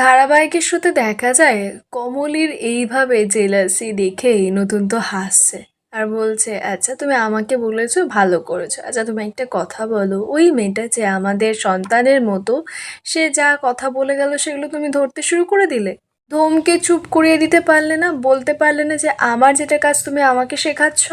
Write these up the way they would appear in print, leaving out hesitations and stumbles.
ধারাবাহিকের শুরুতে দেখা যায় কমলির এইভাবে জেলাসি দেখেই নতুন তো হাসছে আর বলছে, আচ্ছা তুমি আমাকে বলেছো ভালো করেছো, আচ্ছা তুমি একটা কথা বলো, ওই মেয়েটা যে আমাদের সন্তানের মতো, সে যা কথা বলে গেল সেগুলো তুমি ধরতে শুরু করে দিলে। ধমকে চুপ করিয়ে দিতে পারলে না, বলতে পারলে না যে আমার যেটা কাজ তুমি আমাকে শেখাচ্ছ?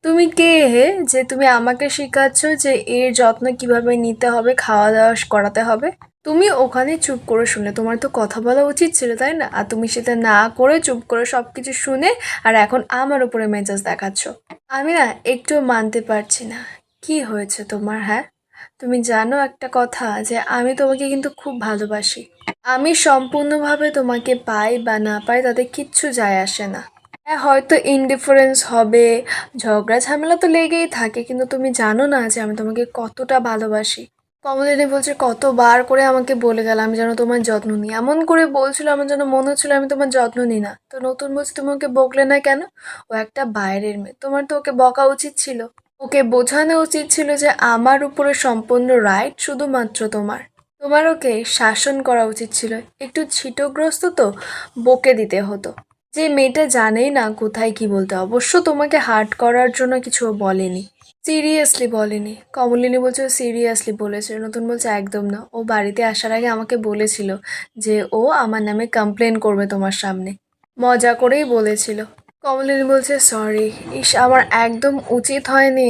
তুমি কে হে যে তুমি আমাকে শেখাচ্ছ যে এর যত্ন কিভাবে নিতে হবে, খাওয়া দাওয়া করাতে হবে? তুমি ওখানে চুপ করে শুনে, তোমার তো কথা বলা উচিত ছিল তাই না? আর তুমি সেটা না করে চুপ করে সবকিছু শুনে আর এখন আমার উপরে মেজাজ দেখাচ্ছ। আমি না একটু মানতে পারছি না। কি হয়েছে তোমার, হ্যাঁ? তুমি জানো একটা কথা, যে আমি তোমাকে কিন্তু খুব ভালোবাসি। আমি সম্পূর্ণভাবে তোমাকে পাই বা না পাই তাতে কিচ্ছু যায় আসে না। হ্যাঁ, হয়তো ইনডিফারেন্স হবে, ঝগড়া ঝামেলা তো লেগেই থাকে, কিন্তু তুমি জানো না যে আমি তোমাকে কতটা ভালোবাসি। কমলিনী বলছে, কতবার করে আমাকে বলে গেল আমি যেন তোমার যত্ন নিই, এমন করে বলছিল আমার যেন মনে হচ্ছিল আমি তোমার যত্ন নিই না। তো নতুন বলছে, তুমি ওকে বকলে না কেন? ও একটা বাইরের মেয়ে, তোমার তো ওকে বকা উচিত ছিল। ওকে বোঝানো উচিত ছিল যে আমার উপরে সম্পূর্ণ রাইট শুধুমাত্র তোমার। তোমার ওকে শাসন করা উচিত ছিল। একটু ছিটগ্রস্ত তো, বকে দিতে হতো। যে মেয়েটা জানেই না কোথায় কি বলতে, অবশ্য তোমাকে হার্ট করার জন্য কিছু বলেনি, সিরিয়াসলি বলেনি। কমলিনী বলছে সিরিয়াসলি বলেছে, নতুন বলছে একদম না, ও বাড়িতে আসার আগে আমাকে বলেছিল যে ও আমার নামে কমপ্লেন করবে তোমার সামনে, মজা করেই বলেছিল। কমলিনী বলছে সরি, ইস আমার একদম উচিত হয়নি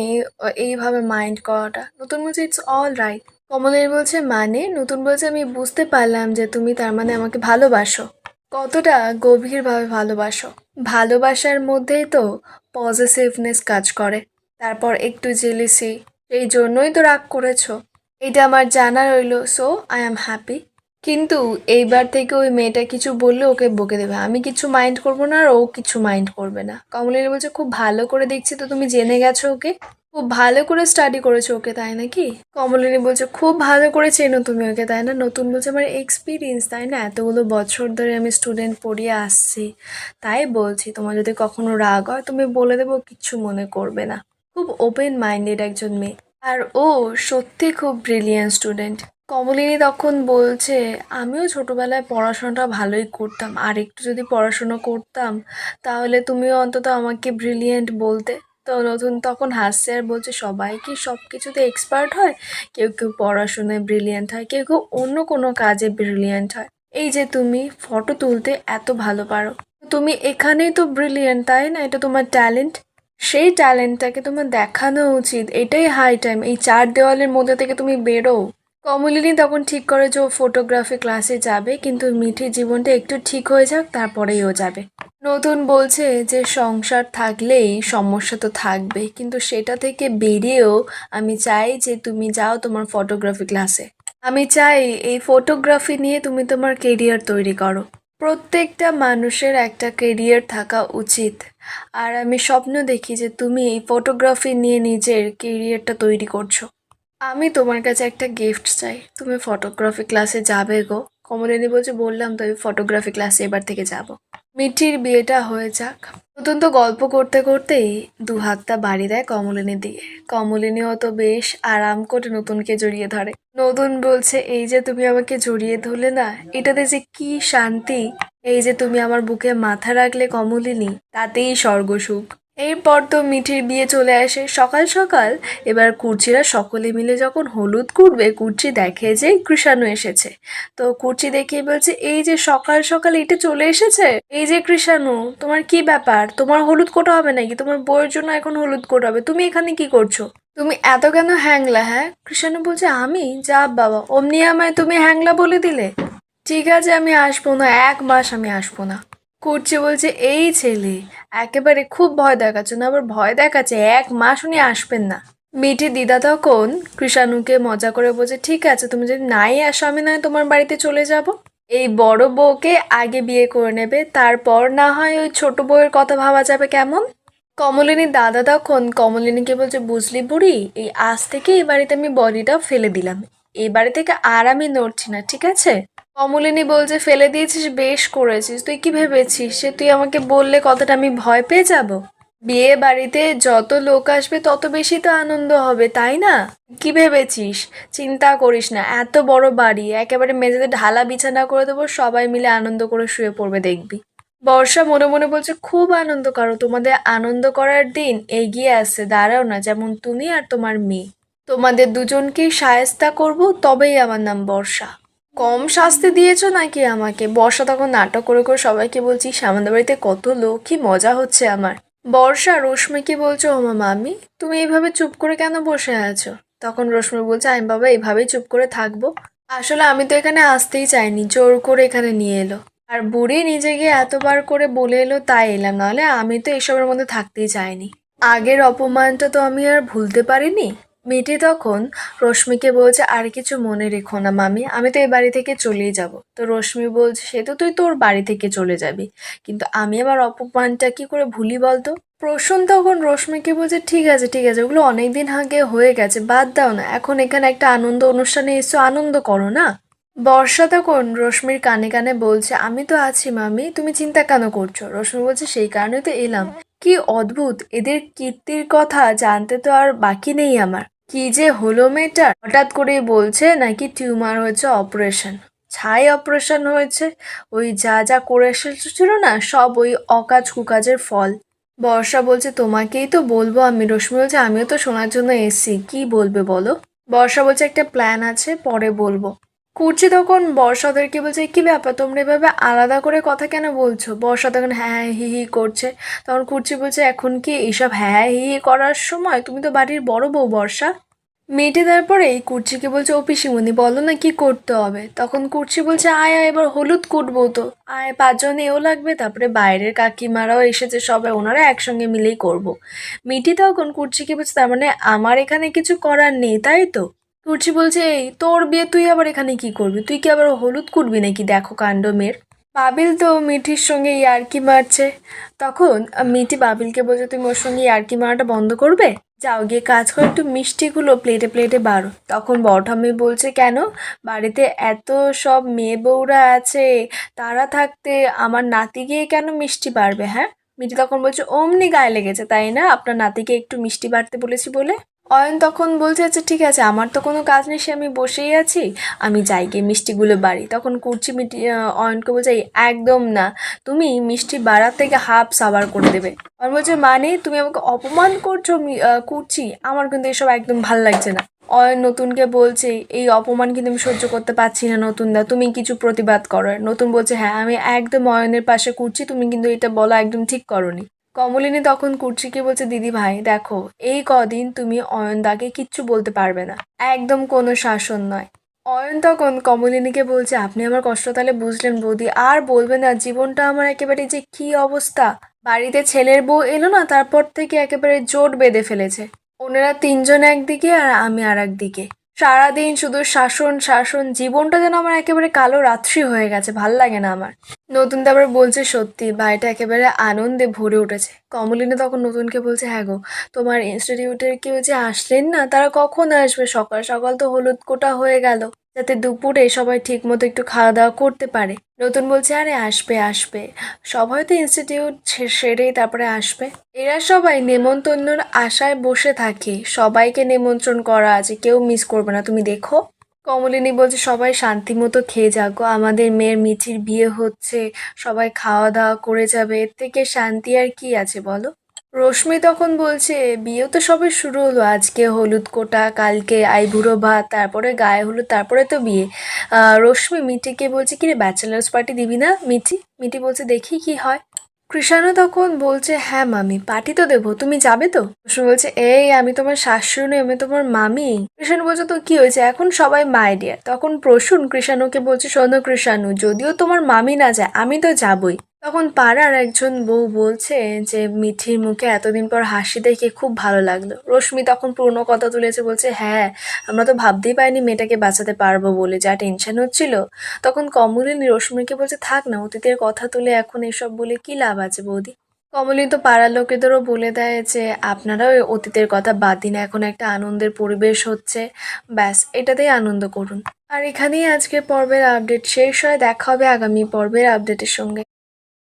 এইভাবে মাইন্ড করাটা। নতুন বলছে ইটস অল রাইট। কমলিনী বলছে মানে? নতুন বলছে আমি বুঝতে পারলাম যে তুমি তার মানে আমাকে ভালোবাসো। কতটা গভীরভাবে ভালোবাসো। ভালোবাসার মধ্যেই তো পজিটিভনেস কাজ করে, তারপর একটু জেলেসি, এই জন্যই তো রাগ করেছো। এটা আমার জানা রইলো, সো আই অ্যাম হ্যাপি। কিন্তু এইবার থেকে ওই মেয়েটা কিছু বললে ওকে বকে দেবে, আমি কিছু মাইন্ড করবো না আর ও কিছু মাইন্ড করবে না। কমলিনী বলছে খুব ভালো করে দেখছি তো তুমি জেনে গেছো ওকে, খুব ভালো করে স্টাডি করেছো ওকে তাই নাকি? কমলিনী বলছে খুব ভালো করে চেনো তুমি ওকে তাই না? নতুন বলছে আমার এক্সপিরিয়েন্স তাই না, এতগুলো বছর ধরে আমি স্টুডেন্ট পড়িয়ে আসছি, তাই বলছি তোমার যদি কখনো রাগ হয় তুমি বলে দেবো, কিচ্ছু মনে করবে না। খুব ওপেন মাইন্ডেড একজন মেয়ে, আর ও সত্যি খুব ব্রিলিয়ান্ট স্টুডেন্ট। কমলিনী তখন বলছে, আমিও ছোটবেলায় পড়াশোনাটা ভালোই করতাম, আর একটু যদি পড়াশোনা করতাম তাহলে তুমিও অন্তত আমাকে ব্রিলিয়েন্ট বলতে। তো নতুন তখন হাসছে আর বলছে, সবাই কি সব কিছুতে এক্সপার্ট হয়? কেউ কেউ পড়াশোনায় ব্রিলিয়েন্ট হয়, কেউ কেউ অন্য কোনো কাজে ব্রিলিয়েন্ট হয়। এই যে তুমি ফটো তুলতে এত ভালো পারো, তুমি এখানেই তো ব্রিলিয়েন্ট তাই না? এটা তোমার ট্যালেন্ট, সেই ট্যালেন্টটাকে তোমার দেখানো উচিত। এটাই হাই টাইম এই চার দেওয়ালের মধ্যে থেকে তুমি বেরো। কমলিনী তখন ঠিক করে যে ও ফটোগ্রাফি ক্লাসে যাবে, কিন্তু মিঠির জীবনটা একটু ঠিক হয়ে যাক তারপরেই ও যাবে। নতুন বলছে যে সংসার থাকলেই সমস্যা তো থাকবে, কিন্তু সেটা থেকে বেরিয়েও আমি চাই যে তুমি যাও তোমার ফটোগ্রাফি ক্লাসে। আমি চাই এই ফটোগ্রাফি নিয়ে তুমি তোমার কেরিয়ার তৈরি করো। প্রত্যেকটা মানুষের একটা কেরিয়ার থাকা উচিত, আর আমি স্বপ্ন দেখি যে তুমি এই ফটোগ্রাফি নিয়ে নিজের কেরিয়ারটা তৈরি করছো। আমি তোমার কাছে একটা গিফট চাই, তুমি ফটোগ্রাফি ক্লাসে যাবে গো। কমলিনী বলছে, বললাম তো আমি ফটোগ্রাফি ক্লাসে এবার থেকে যাব। মিঠির বিয়েটা হয়ে যাক। নতুন তো গল্প করতে করতেই দু হাতটা বাড়ি দেয় কমলিনীর দিকে। কমলিনীও তো বেশ আরাম করে নতুনকে জড়িয়ে ধরে। নতুন বলছে, এই যে তুমি আমাকে জড়িয়ে ধরলে না, এটাতে যে কি শান্তি। এই যে তুমি আমার বুকে মাথা রাখলে কমলিনী, তাতেই স্বর্গ সুখ। এরপর তো মিঠির বিয়ে চলে আসে সকাল সকাল। এবার কুর্চিরা সকলে মিলে যখন হলুদ কুড়বে, কুর্চি দেখে যে কৃষাণু এসেছে। তো কুর্চি দেখেই বলছে, এই যে সকাল সকাল এটা চলে এসেছে, এই যে কৃষাণু, তোমার কি ব্যাপার? তোমার হলুদ কোটা হবে নাকি? তোমার বউয়ের জন্য এখন হলুদ কোটা হবে, তুমি এখানে কি করছো? তুমি এত কেন হ্যাংলা? হ্যাঁ, কৃষাণু বলছে, আমি যা বাবা, অমনি আমায় তুমি হ্যাংলা বলে দিলে। ঠিক আছে আমি আসবো না, 1 মাস আমি আসবো না। কুর্চি বলছে, এই ছেলে একেবারে খুব ভয় দেখাচ্ছে না, আবার ভয় দেখাচ্ছে 1 মাস উনি আসবেন না। মিঠি দিদা তখন কৃষাণুকে মজা করে বলছে, ঠিক আছে তুমি যদি নাই আসো আমি নয় তোমার বাড়িতে চলে যাব। এই বড় বউকে আগে বিয়ে করে নেবে, তারপর না হয় ওই ছোট বউয়ের কথা ভাবা যাবে কেমন। কমলিনীর দাদা তখন কমলিনীকে বলছে, বুঝলি বুড়ি, এই আজ থেকে এই বাড়িতে আমি বডিটা ফেলে দিলাম, এই বাড়ি থেকে আর আমি নড়ছি না, ঠিক আছে? কমলিনী বলছে, ফেলে দিয়েছিস বেশ করেছিস, তুই কি ভেবেছিস সে তুই আমাকে বললে কথাটা আমি ভয় পেয়ে যাব? বিয়ে বাড়িতে যত লোক আসবে তত বেশি তো আনন্দ হবে, তাই না? কি ভেবেছিস? চিন্তা করিস না, এত বড় বাড়ি, একেবারে মেঝেতে ঢালা বিছানা করে দেবো, সবাই মিলে আনন্দ করে শুয়ে পড়বে দেখবি। বর্ষা মনে মনে বলছে, খুব আনন্দ করো, তোমাদের আনন্দ করার দিন এগিয়ে আসছে, দাঁড়াও না, যেমন তুমি আর তোমার মেয়ে, তোমাদের দুজনকেই শায়েস্তা করব, তবেই আমার নাম বর্ষা। কম শাস্তি দিয়েছো নাকি আমাকে? বর্ষা তখন নাটক করে করে সবাইকে বলছি, আমাদের বাড়িতে কত লোক, কি মজা হচ্ছে আমার। বর্ষা রশ্মিকে বলছো, ওমা মামি তুমি এইভাবে চুপ করে কেন বসে আছো? তখন রশ্মি বলছে, আমি বাবা এইভাবেই চুপ করে থাকবো, আসলে আমি তো এখানে আসতেই চাইনি, জোর করে এখানে নিয়ে এলো, আর বুড়ি নিজে গিয়ে এতবার করে বলে এলো তাই এলাম, নাহলে আমি তো এসবের মধ্যে থাকতেই চাইনি। আগের অপমানটা তো আমি আর ভুলতে পারিনি। মেয়েটি তখন রশ্মিকে বলছে, আর কিছু মনে রেখো না মামি, আমি তো এই বাড়ি থেকে চলেই যাব। তো রশ্মি বলছে, সে তো তুই তোর বাড়ি থেকে চলে যাবি, কিন্তু আমি আমার অপমানটা কি করে ভুলি বলতো? প্রসূন তখন রশ্মিকে বলছে, ঠিক আছে ঠিক আছে, ওগুলো অনেকদিন আগে হয়ে গেছে, বাদ দাও না, এখন এখানে একটা আনন্দ অনুষ্ঠানে এসো, আনন্দ করো না। বর্ষা তখন রশ্মির কানে কানে বলছে, আমি তো আছি মামি, তুমি চিন্তা কেন করছো? রশ্মি বলছে, সেই কারণে তো এলাম। কি অদ্ভুত, এদের কীর্তির কথা জানতে তো আর বাকি নেই আমার। কি যে হলো মেয়েটার, হঠাৎ করেই বলছে নাকি টিউমার হয়েছে, অপারেশন, ছাই অপারেশন হয়েছে, ওই যা যা করে এসেছিল না, সব ওই অকাজ কুকাজের ফল। বর্ষা বলছে, তোমাকেই তো বলবো আমি। রশ্মি বলছে, আমিও তো শোনার জন্য এসছি, কি বলবে বলো? বর্ষা বলছে, একটা প্ল্যান আছে, পরে বলবো। কুর্চি তখন বর্ষা ওদেরকে বলছে, কি ব্যাপার তোমরা এভাবে আলাদা করে কথা কেন বলছো? বর্ষা তখন হ্যাঁ হ্যাঁ হি হি করছে। তখন কুর্চি বলছে, এখন কি এইসব হ্যাঁ হ্যাঁ হি হি করার সময়? তুমি তো বাড়ির বড় বউ বর্ষা। মেয়েটি তারপরে এই কুর্চিকে বলছে, ও পিসিমণি বলো না কি করতে হবে? তখন কুর্চি বলছে, আয় আয় এবার হলুদ কুটবো তো, আয় 5 জন এও লাগবে, তারপরে বাইরের কাকিমারাও এসেছে, সবাই ওনারা একসঙ্গে মিলেই করব। মেয়েটি তখন কুর্চিকে বলছে, তার মানে আমার এখানে কিছু করার নেই তাই তো? কুর্চি বলছে, এই তোর বিয়ে, তুই আবার এখানে কি করবি? তুই কি আবার হলুদ কুটবি নাকি? দেখো কাণ্ড মেয়ের। বাবিল তো মিঠির সঙ্গে ইয়ার্কি মারছে। তখন মিঠি বাবিলকে বলছে, তুমি ওর সঙ্গে ইয়ার্কি মারাটা বন্ধ করবে, যাও গিয়ে কাজ করে একটু মিষ্টিগুলো প্লেটে প্লেটে বাড়ো। তখন বড় ঠাম্মি বলছে, কেন? বাড়িতে এত সব মেয়ে বউরা আছে, তারা থাকতে আমার নাতি গিয়ে কেন মিষ্টি বাড়বে? হ্যাঁ, মিঠি তখন বলছে, অমনি গায়ে লেগেছে তাই না, আপনার নাতিকে একটু মিষ্টি বাড়তে বলেছি বলে। অয়ন তখন বলছে, আচ্ছা ঠিক আছে, আমার তো কোনো কাজ নেই, সে আমি বসেই আছি, আমি যাই গিয়ে মিষ্টিগুলো বাড়ি। তখন কুর্চি অয়নকে বলছে, "এই একদম না, তুমি মিষ্টি বাড়ার থেকে হাফ সাবার করে দেবে।" অয়ন বলছে, মানে তুমি আমাকে অপমান করছো কুর্চি, আমার কিন্তু এসব একদম ভাল লাগছে না। অয়ন নতুনকে বলছে, এই অপমান কিন্তু আমি সহ্য করতে পারছি না নতুন দা, তুমি কিছু প্রতিবাদ করো। নতুন বলছে, হ্যাঁ আমি একদম অয়নের পাশে কুর্চি, তুমি কিন্তু এটা বলা একদম ঠিক করনি। কমলিনী তখন কুর্চিকে বলছে, দিদি ভাই দেখো, এই কদিন তুমি অয়নদাকে কিচ্ছু বলতে পারবে না, একদম কোনো শাসন নয়। অয়ন তখন কমলিনীকে বলছে, আপনি আমার কষ্ট তাহলে বুঝলেন বৌদি, আর বলবে না, জীবনটা আমার একেবারে যে কি অবস্থা। বাড়িতে ছেলের বউ এলো না, তারপর থেকে একেবারে জোট বেঁধে ফেলেছে, ওনারা 3 জন একদিকে আর আমি আর একদিকে, সারাদিন শুধু শাসন শাসন, জীবনটা যেন আমার একেবারে কালো রাত্রি হয়ে গেছে, ভাল লাগে না আমার। নতুন তারপর বলছে, সত্যি বাড়িটা একেবারে আনন্দে ভরে উঠেছে। কমলিনী তখন নতুনকে বলছে, হ্যাঁ গো, তোমার ইনস্টিটিউটের কেউ যে আসলেন না, তারা কখন আসবে? সকাল সকাল তো হলুদ কোটা হয়ে গেল, যাতে দুপুরে সবাই ঠিক মতো একটু খাওয়া দাওয়া করতে পারে। নতুন বলছে, আরে আসবে আসবে, সবাই তো ইনস্টিটিউট সেরেই তারপরে আসবে। এরা সবাই নেমন্তন্নর আশায় বসে থাকে, সবাইকে নিমন্ত্রণ করা আছে, কেউ মিস করবে না, তুমি দেখো। কমলিনী বলছে, সবাই শান্তি মতো খেয়ে যাক, আমাদের মেয়ের মিঠির বিয়ে হচ্ছে, সবাই খাওয়া দাওয়া করে যাবে, এর থেকে শান্তি আর কি আছে বলো? রশ্মি তখন বলছে, বিয়ে তো সবে শুরু হলো, আজকে হলুদ কোটা, কালকে আইবুড়ো ভাত, তারপরে গায়ে হলুদ, তারপরে তো বিয়ে। রশ্মি মিঠিকে বলছে, কি রে ব্যাচেলার্স পার্টি দিবি না মিঠি? মিঠি বলছে, দেখি কি হয়। কৃষাণু তখন বলছে, হ্যাঁ মামি পার্টি তো দেবো, তুমি যাবে তো? রশ্মি বলছে, এই আমি তোমার শাশুড়ি নই, আমি তোমার মামি। কৃষাণু বলছে, তো কি হয়েছে, এখন সবাই মাই ডিয়ার। তখন প্রসূন কৃষাণুকে বলছে, শোনো কৃষাণু, যদিও তোমার মামি না যায়, আমি তো যাবই। তখন পাড়ার একজন বউ বলছে যে, মিঠির মুখে এতদিন পর হাসি দেখে খুব ভালো লাগলো। রশ্মি তখন পুরনো কথা তুলেছে, বলছে, হ্যাঁ আমরা তো ভাবতেই পারিনি মেয়েটাকে বাঁচাতে পারবো বলে, যা টেনশন হচ্ছিল। তখন কমলিনী রশ্মিকে বলছে, থাক না, অতীতের কথা তুলে এখন এসব বলে কি লাভ আছে বৌদি? কমলিনী তো পাড়ার লোকেদেরও বলে দেয় যে, আপনারা ওই অতীতের কথা বাদ দিন, এখন একটা আনন্দের পরিবেশ হচ্ছে, ব্যাস এটাতেই আনন্দ করুন। আর এখানেই আজকের পর্বের আপডেট শেষ হয়, দেখা হবে আগামী পর্বের আপডেটের সঙ্গে।